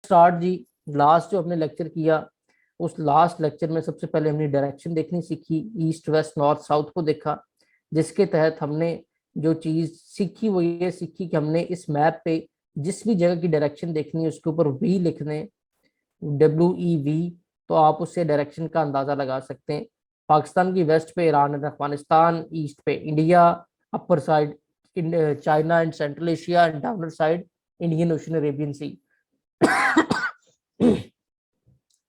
Start जी। Last जो हमने lecture किया, उस लास्ट लेक्चर में सबसे पहले हमने डायरेक्शन देखनी सीखी, ईस्ट वेस्ट नॉर्थ साउथ को देखा, जिसके तहत हमने जो चीज सीखी वो ये सीखी कि हमने इस मैप पे जिस भी जगह की डायरेक्शन देखनी है उसके ऊपर वी लिखने, WEV, तो आप उससे डायरेक्शन का अंदाजा लगा सकते हैं। पाकिस्तान की वेस्ट पे ईरान एंड अफगानिस्तान, ईस्ट पे India, upper side China and Central Asia, and downer side Indian Ocean Arabian Sea.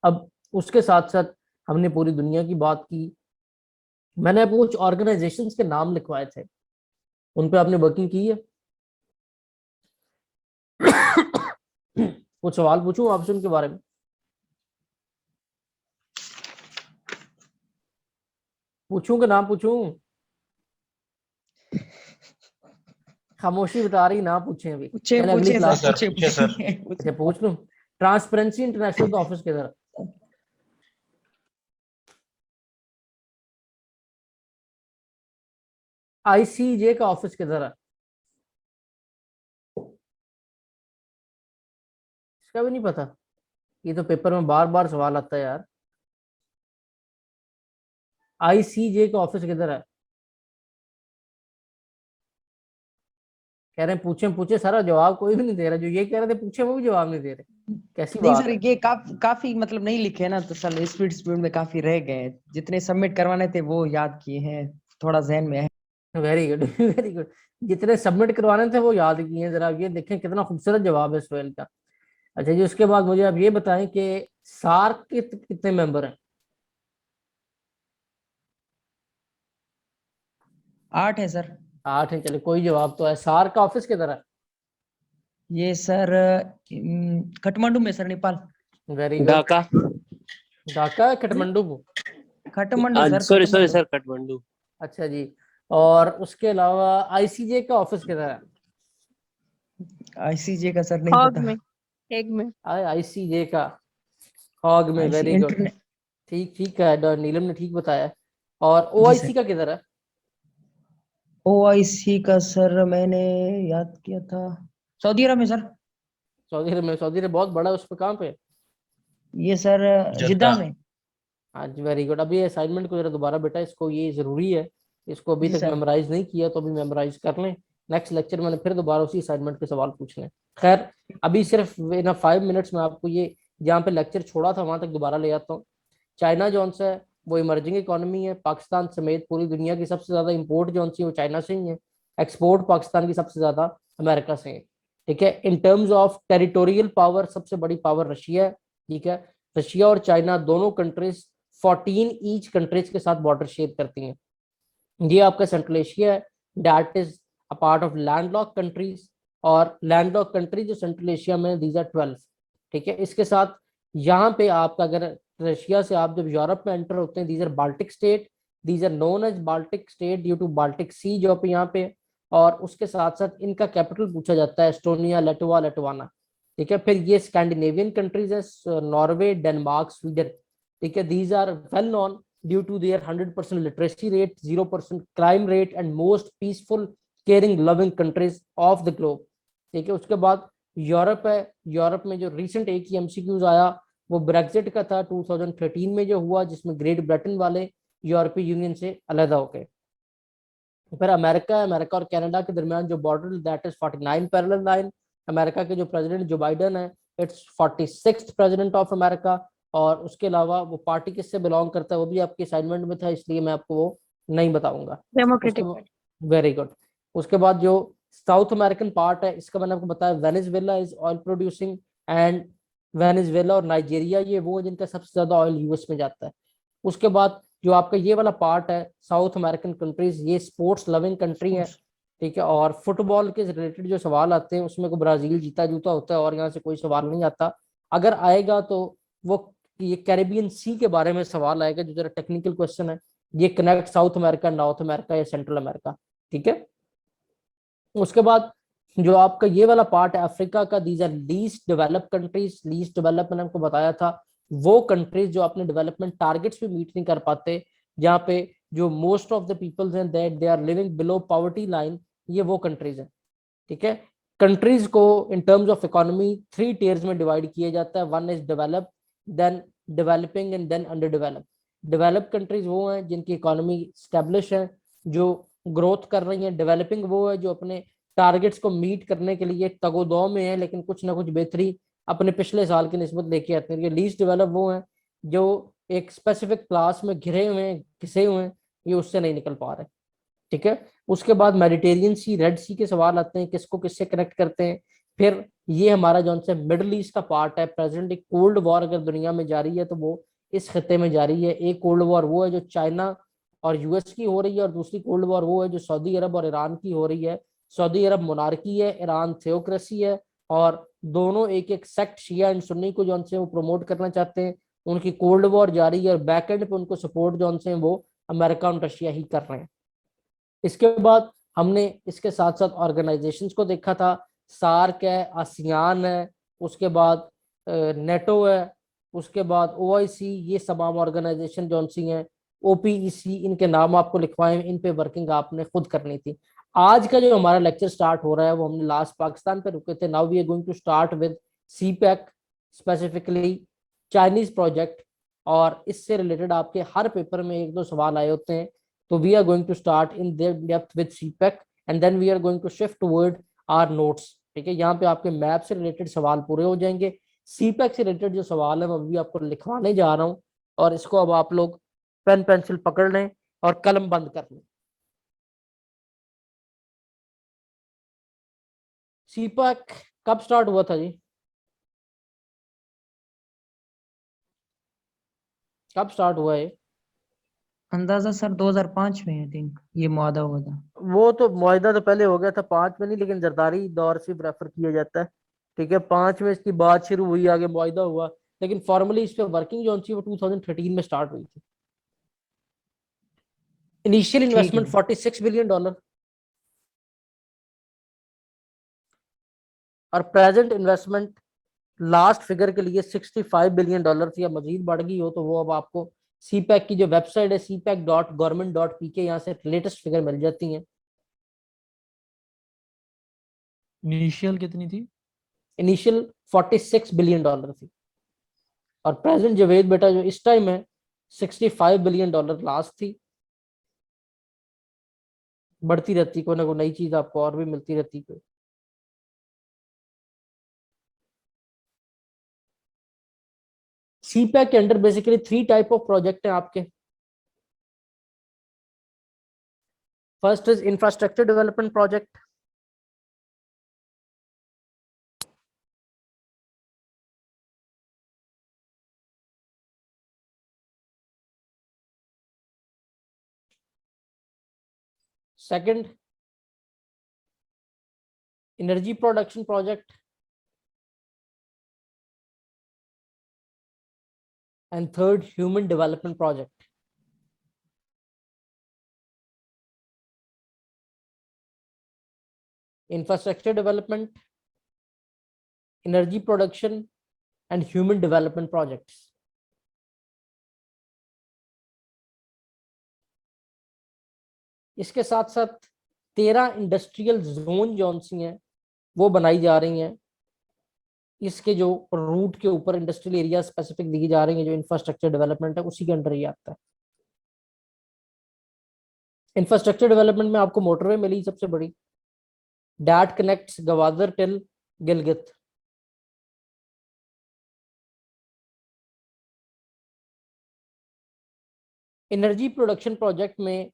अब उसके साथ साथ हमने पूरी दुनिया की बात की। मैंने आपको कुछ ऑर्गेनाइजेशंस के नाम लिखवाए थे, उन पे आपने वर्किंग की है? कुछ सवाल पूछूं आपसे उनके बारे में? पूछूं कि ना पूछूं? खामोशी बता रही, ना पूछें अभी, पूछे मैंने अगली पूछे क्लास। सर, पूछे पूछे सर। अच्छा पूछ लूं। ट्रांसपेरेंसी इंटरनेशनल का ऑफिस किधर है? ICJ का ऑफिस किधर है? इसका भी नहीं पता? ये तो पेपर में बार बार सवाल आता है यार। ICJ का ऑफिस किधर है? कह रहे हैं पूछे पूछे, सारा जवाब कोई भी नहीं दे रहा। जो ये कह रहे थे पूछे वो भी जवाब नहीं दे रहे, कैसी नहीं बात सर, है? ये काफी मतलब नहीं लिखे ना, तो सर स्पीड स्पीड में काफी रह गए। जितने सबमिट करवाने थे वो याद किए हैं, थोड़ा जहन में है। Very good. Very good. जितने सबमिट करवाने थे वो याद किए हैं। जरा ये देखें कितना खूबसूरत जवाब है सुहेल का। अच्छा जी, उसके बाद मुझे आप ये बताएं कि सार्क के कितने मेंबर हैं? 8 है सर। 8 हैं। चले, कोई जवाब तो है। सार्क का ऑफिस किधर है? ये सर काठमांडू में sir, Nepal. Very good. Dhaka. Dhaka, Kathmandu? Kathmandu sir, sorry sorry Kathmandu. Sir, Kathmandu. अच्छा जी। और उसके अलावा ICJ का ऑफिस किधर है? आईसीजे का सर नहीं हॉग पता। में, हेग में। ICJ का हॉग में। IC very good. इंटरनेट। ठीक ठीक है, नीलम ने ठीक बताया। और जी OIC सर। का किधर है? ओआईसी का सर मैंने याद किया था, सऊदी अरब में सर। सऊदी अरब में? सऊदी अरब बहुत बड़ा है, उस पर कहाँ पे? ये सर जिद्दा जद्दा। में। आज वेरी गुड। अभी असाइनमेंट को जरा दोबारा बेटा, इसको ये जरूरी है, इसको अभी जी तक सर। मेमोराइज नहीं किया तो अभी मेमोराइज कर लें। नेक्स्ट लेक्चर मैंने फिर दोबारा उसी असाइनमेंट के सवाल पूछने। खैर, अभी सिर्फ इन 5 मिनट्स में आपको ये जहाँ पे लेक्चर छोड़ा था वहां तक दोबारा ले आता हूँ। चाइना जो सा है वो इमर्जिंग इकोनॉमी है। पाकिस्तान समेत पूरी दुनिया की सबसे ज्यादा इंपोर्ट जो सी वो चाइना से ही है। एक्सपोर्ट पाकिस्तान की सबसे ज्यादा अमेरिका से है। ठीक है। इन टर्म्स ऑफ टेरिटोरियल पावर सबसे बड़ी पावर रशिया है। ठीक है। रशिया और चाइना दोनों कंट्रीज 14 ईच कंट्रीज के साथ बॉर्डर शेयर करती हैं। ये आपका सेंट्रल एशिया है, that is a part of landlock countries. और लैंडलॉक कंट्रीज जो सेंट्रल एशिया में, दीज आर 12। ठीक है। इसके साथ यहाँ पे आपका अगर रशिया से आप जब यूरोप में एंटर होते हैं, these are Baltic state, these are known as Baltic state due to Baltic Sea जो पे यहाँ पे। और उसके साथ साथ इनका कैपिटल पूछा जाता है एस्टोनिया, लेटवा, लेटवाना। ठीक है। फिर ये स्कैंडिनेवियन कंट्रीज है, नॉर्वे, डेनमार्क, स्वीडन। ठीक है। These are well known due to their 100% literacy rate, 0% crime rate, and most peaceful, caring, loving countries of the globe। ठीक है। उसके बाद यूरोप है। यूरोप में जो रिसेंट एक ही MCQs आया वो ब्रेक्जिट का था 2013 में जो हुआ, जिसमें ग्रेट ब्रिटेन वाले यूरोपीय यूनियन से अलग हो गए। फिर अमेरिका है। अमेरिका और कनाडा के दरमियान जो border, that is 49 parallel line. America के जो प्रेसिडेंट जो बाइडन है, it's 46th president of America. और उसके अलावा वो पार्टी किससे बिलोंग करता है वो भी आपके असाइनमेंट में था, इसलिए मैं आपको वो नहीं बताऊंगा। उसके डेमोक्रेटिक। Very good. उसके बाद जो साउथ अमेरिकन पार्ट है, इसका मैंने आपको बताया Venezuela is oil producing. And Venezuela और नाइजीरिया ये वो है जिनका सबसे ज्यादा ऑयल US में जाता है। उसके बाद जो आपका ये वाला पार्ट है साउथ अमेरिकन कंट्रीज, ये स्पोर्ट्स लविंग कंट्री है। ठीक है। और फुटबॉल के रिलेटेड जो सवाल आते हैं उसमें को ब्राजील जीता जूता होता है, और यहाँ से कोई सवाल नहीं आता। अगर आएगा तो वो ये कैरेबियन सी के बारे में सवाल आएगा जो जरा टेक्निकल क्वेश्चन है। ये connect south America, north America या सेंट्रल अमेरिका। ठीक है। उसके बाद जो आपका ये वाला पार्ट है अफ्रीका का, these are least develop countries. Least develop मैंने आपको बताया था, वो कंट्रीज जो अपने डेवलपमेंट टारगेट्स भी मीट नहीं कर पाते, जहाँ पे जो मोस्ट ऑफ द पीपल्स हैं that they are living below poverty line, ये वो कंट्रीज हैं। ठीक है। कंट्रीज को in terms of economy 3 tiers में डिवाइड किया जाता है। One is develop, then developing and then under develop. Develop countries वो हैं जिनकी इकोनॉमी स्टेब्लिश है, जो ग्रोथ कर रही हैं। डेवलपिंग वो है जो अपने टारगेट्स को मीट करने के लिए तगोदौ में है, लेकिन कुछ ना कुछ बेहतरी अपने पिछले साल की निस्बत लेके आते हैं। लीस्ट डेवलप वो हैं जो एक स्पेसिफिक क्लास में घिरे हुए हैं, घिसे हुए हैं, ये उससे नहीं निकल पा रहे। ठीक है। उसके बाद मेडिटेरियन सी, रेड सी के सवाल आते हैं, किसको किससे कनेक्ट करते हैं। फिर ये हमारा जो से मिडल ईस्ट का पार्ट है। प्रेजेंट एक कोल्ड वॉर अगर दुनिया में जारी है तो वो इस खत्ते में जारी है। एक कोल्ड वॉर वो है जो चाइना और यूएस की हो रही है, और दूसरी कोल्ड वॉर वो है जो सऊदी अरब और ईरान की हो रही है। सऊदी अरब मोनार्की है, ईरान थियोक्रेसी है, और दोनों एक एक सेक्ट शिया एंड सुन्नी को जो से वो प्रमोट करना चाहते हैं। उनकी कोल्ड वॉर जारी है, और बैक एंड पे उनको सपोर्ट जो से वो अमेरिका और रशिया ही कर रहे हैं। इसके बाद हमने इसके साथ साथ ऑर्गेनाइजेशंस को देखा था। सार्क है, आसियान है, उसके बाद नेटो है, उसके बाद ओआईसी, ये तमाम ऑर्गेनाइजेशन जो सी हैं। ओपीईसी, इनके नाम आपको लिखवाए, इन पे वर्किंग आपने खुद करनी थी। आज का जो हमारा लेक्चर स्टार्ट हो रहा है वो हमने लास्ट पाकिस्तान पे रुके थे। Now we are going to start with CPEC, specifically Chinese project. और इससे रिलेटेड आपके हर पेपर में एक दो सवाल आए होते हैं। So we are going to start in depth with CPEC, and then we are going to shift toward our notes. ठीक है, यहाँ पे आपके मैप से रिलेटेड सवाल पूरे हो जाएंगे। सीपैक से रिलेटेड जो सवाल है मैं अभी आपको लिखवाने जा रहा हूँ, और इसको अब आप लोग पेन पेंसिल पकड़ लें और कलम बंद कर लें। सीपैक कब स्टार्ट हुआ था जी? कब स्टार्ट हुआ है? अंदाजा सर 2005 में आई थिंक ये मुआदा हुआ था। वो तो मुआहिदा तो पहले हो गया था, 5 में नहीं, लेकिन जरदारी दौर से रेफर किया जाता है। ठीक है, 5 में इसकी बात शुरू हुई, आगे मुआहिदा हुआ, लेकिन फॉर्मली इस पे वर्किंग जो थी वो 2013 में स्टार्ट हुई थी। इनिशियल ठीक है। इन्वेस्टमेंट $46 बिलियन, और प्रेजेंट इन्वेस्टमेंट लास्ट फिगर के लिए $65 बिलियन थी। अब मजीद बढ़ गई हो तो वो अब आपको सीपैक की जो वेबसाइट है cpac.government.pk, यहाँ से लेटेस्ट फिगर मिल जाती हैं। इनिशियल कितनी थी? इनिशियल $46 बिलियन थी, और प्रेजेंट जवेद बेटा जो इस टाइम है $65 बिलियन लास्ट थी। बढ़ती रहती, कोई ना कोई नई चीज आपको और भी मिलती रहती है। सीपैक के under basically 3 type of project हैं आपके। First is infrastructure development project. Second, energy production project. And third, human development project. Infrastructure development, energy production and human development projects. इसके साथ साथ 13 इंडस्ट्रियल जोन जो सी हैं वो बनाई जा रही हैं। इसके जो रूट के ऊपर इंडस्ट्रियल एरिया स्पेसिफिक दी जा रही है, जो इंफ्रास्ट्रक्चर डेवलपमेंट है उसी के अंडर ही आता है। इंफ्रास्ट्रक्चर डेवलपमेंट में आपको मोटरवे मिली सबसे बड़ी, that connects Gwadar till Gilgit. Energy production project में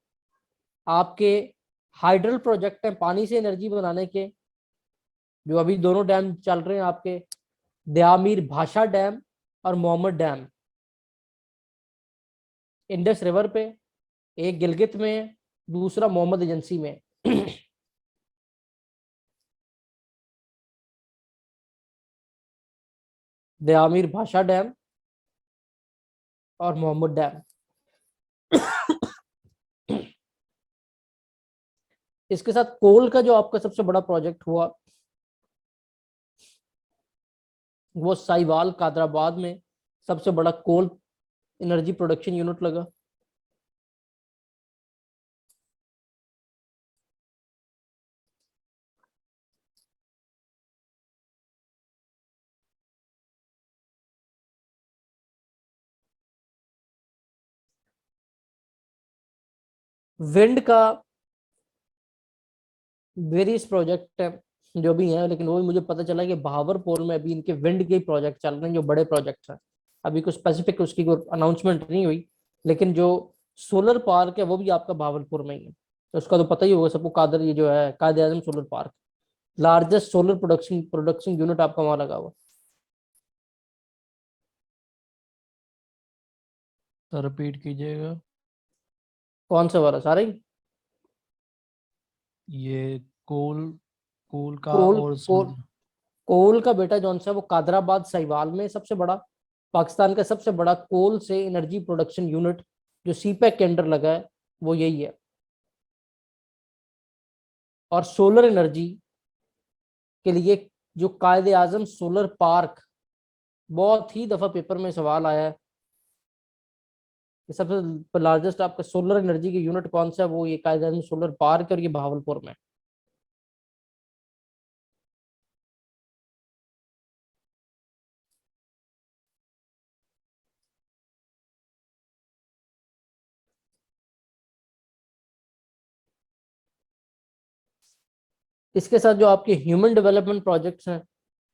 आपके हाइड्रल प्रोजेक्ट हैं, पानी से एनर्जी बनाने के, जो अभी दोनों डैम चल रहे हैं आपके, दयामीर भाषा डैम और मोहम्मद डैम। इंडस रिवर पे, एक गिलगित में है, दूसरा मोहम्मद एजेंसी में। दयामीर भाषा डैम और मोहम्मद डैम। इसके साथ कोल का जो आपका सबसे बड़ा प्रोजेक्ट हुआ वो साहिवाल कादराबाद में सबसे बड़ा कोल एनर्जी प्रोडक्शन यूनिट लगा। विंड का वेरियस प्रोजेक्ट है जो भी हैं, लेकिन वो भी मुझे पता चला कि बहावरपुर में अभी इनके विंड के प्रोजेक्ट चल रहे हैं जो बड़े प्रोजेक्ट्स हैं। अभी कुछ स्पेसिफिक उसकी कोई अनाउंसमेंट नहीं हुई, लेकिन जो सोलर पार्क है वो भी आपका बहावलपुर में ही है। तो उसका तो पता ही होगा सबको, कादर ये जो है Quaid Azam solar park, largest solar production unit आपका वहां लगा हुआ। तो रिपीट कीजिएगा। कौन सा वाला? सारे ही? ये कोल कोल का कोल और कोल सोलर। कोल का बेटा जौन सा है वो कादराबाद साहिवाल में सबसे बड़ा, पाकिस्तान का सबसे बड़ा कोल से एनर्जी प्रोडक्शन यूनिट जो सीपैक के अंडर लगा है वो यही है। और सोलर एनर्जी के लिए जो कायदे आजम सोलर पार्क, बहुत ही दफा पेपर में सवाल आया है कि सबसे लार्जेस्ट आपका सोलर एनर्जी के यूनिट कौन सा है, वो ये कायदे आजम सोलर पार्क है और ये बहावलपुर में। इसके साथ जो आपके ह्यूमन डेवलपमेंट प्रोजेक्ट्स हैं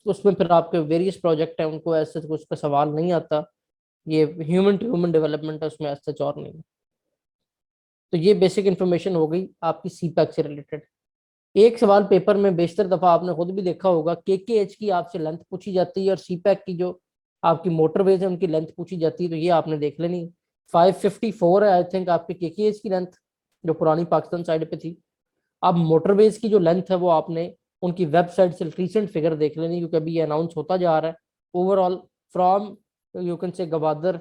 उसमें फिर आपके वेरियस प्रोजेक्ट हैं, उनको ऐसे कुछ का सवाल नहीं आता। ये ह्यूमन टू ह्यूमन डेवलपमेंट है, उसमें ऐसा और नहीं है। तो ये बेसिक इन्फॉर्मेशन हो गई आपकी सीपैक से रिलेटेड। एक सवाल पेपर में बेशतर दफा आपने खुद भी देखा होगा, केकेएच की आपसे लेंथ पूछी जाती है और सीपैक की जो आपकी मोटरवेज है उनकी लेंथ पूछी जाती है। तो ये आपने देख लेनी। 554 है आई थिंक आपके केकेएच की लेंथ, जो पुरानी पाकिस्तान साइड पे थी। अब मोटरवेज की जो लेंथ है वो आपने उनकी वेबसाइट से रिसेंट फिगर देख लेनी, क्योंकि अभी ये अनाउंस होता जा रहा है। Overall from you can say Gwadar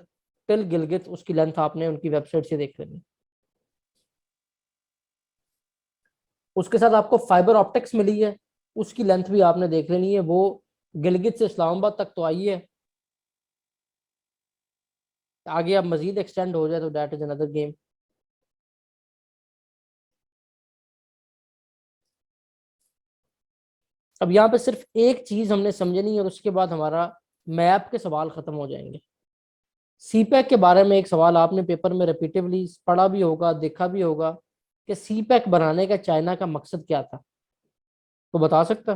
till Gilgit, उसकी लेंथ आपने उनकी वेबसाइट से देख लेनी। उसके साथ आपको फाइबर ऑप्टिक्स मिली है, उसकी लेंथ भी आपने देख लेनी है। वो गिलगित से इस्लामाबाद तक तो आई है, आगे अब मजीद एक्सटेंड हो जाए तो दैट इज अनदर गेम। अब यहाँ पे सिर्फ एक चीज हमने समझनी है और उसके बाद हमारा मैप के सवाल खत्म हो जाएंगे। सीपैक के बारे में एक सवाल आपने पेपर में रिपीटेडली पढ़ा भी होगा, देखा भी होगा कि सीपैक बनाने का चाइना का मकसद क्या था, तो बता सकता?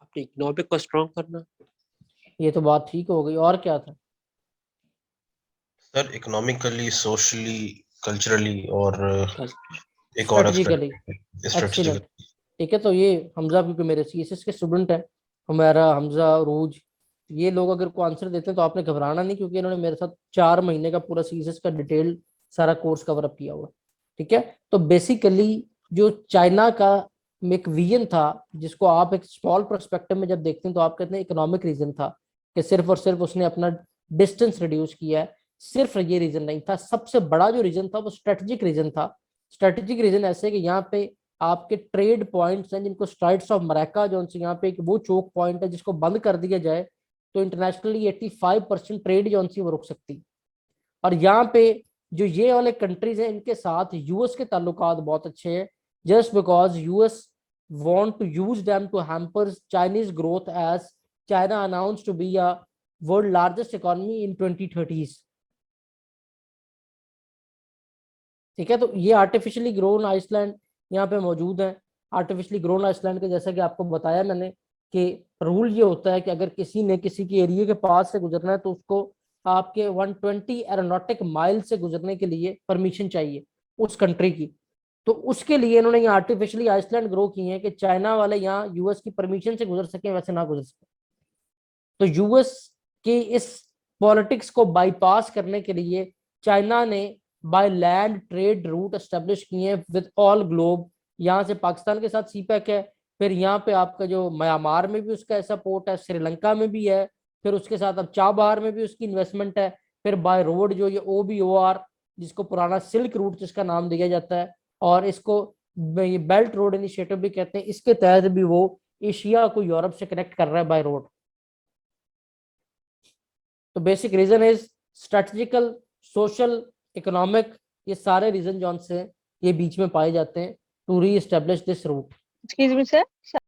अपनी इकोनॉमिक को स्ट्रॉन्ग करना। ये तो बात ठीक हो गई, और क्या था? सर इकोनॉमिकली, सोशली, कल्चरली और एक और स्ट्रेटजिकली। स्ट्रेटेजिकली। एक्सीलेंट। ठीक है, तो ये हमजा क्योंकि मेरे सीएसएस के स्टूडेंट है, हमारा हमजा, रूज, ये लोग अगर को आंसर देते हैं तो आपने घबराना नहीं, क्योंकि इन्होंने मेरे साथ 4 महीने का पूरा सीएसएस का डिटेल सारा कोर्स कवर अप किया हुआ। ठीक है, तो बेसिकली जो चाइना का एक विजन था, जिसको आप एक स्मॉल पर्सपेक्टिव में जब देखते हैं तो आप कहते हैं इकोनॉमिक रीजन था, कि सिर्फ और सिर्फ उसने अपना डिस्टेंस रिड्यूस किया है। सिर्फ ये रीजन नहीं था, सबसे बड़ा जो रीजन था वो स्ट्रेटेजिक रीजन था। स्ट्रेटेजिक रीजन ऐसे कि यहाँ पे आपके ट्रेड पॉइंट्स हैं जिनको स्ट्राइट्स ऑफ मरक्का जो उनसे यहाँ पे एक वो चोक पॉइंट है जिसको बंद कर दिया जाए तो इंटरनेशनली 85% ट्रेड जो उनसी वो रुक सकती। और यहाँ पे जो ये वाले कंट्रीज हैं इनके साथ यूएस के ताल्लुकात बहुत अच्छे हैं, just because US want to use them to hamper Chinese growth as China announce to be a world largest economy in 2030s। ठीक है, तो ये आर्टिफिशियली ग्रोन आइसलैंड यहाँ पे मौजूद है। आर्टिफिशियली ग्रोन आइसलैंड के जैसा कि आपको बताया मैंने कि रूल ये होता है कि अगर किसी ने किसी के एरिया के पास से गुजरना है तो उसको आपके 120 एरोनॉटिक माइल से गुजरने के लिए परमिशन चाहिए उस कंट्री की। तो उसके लिए इन्होंने यहाँ आर्टिफिशियली आइसलैंड ग्रो किए हैं कि चाइना वाले यहाँ यूएस की परमिशन से गुजर सके, वैसे ना गुजर सके। तो यूएस के इस पॉलिटिक्स को बाईपास करने के लिए चाइना ने by land trade route establish किए हैं विद ऑल ग्लोब। यहाँ से पाकिस्तान के साथ सीपैक है, फिर यहाँ पे आपका जो म्यांमार में भी उसका ऐसा पोर्ट है, श्रीलंका में भी है, फिर उसके साथ अब चाबहार में भी उसकी इन्वेस्टमेंट है। फिर बाय रोड जो ये OBOR, जिसको पुराना सिल्क रूट जिसका नाम दिया जाता है, और इसको ये बेल्ट रोड इनिशिएटिव भी कहते हैं, इसके तहत भी वो एशिया को यूरोप से कनेक्ट कर रहा है बाय रोड। तो basic reason is strategical, social, economic, ये सारे रीजन जो से ये बीच में पाए जाते हैं to reestablish this route. Excuse me, sir.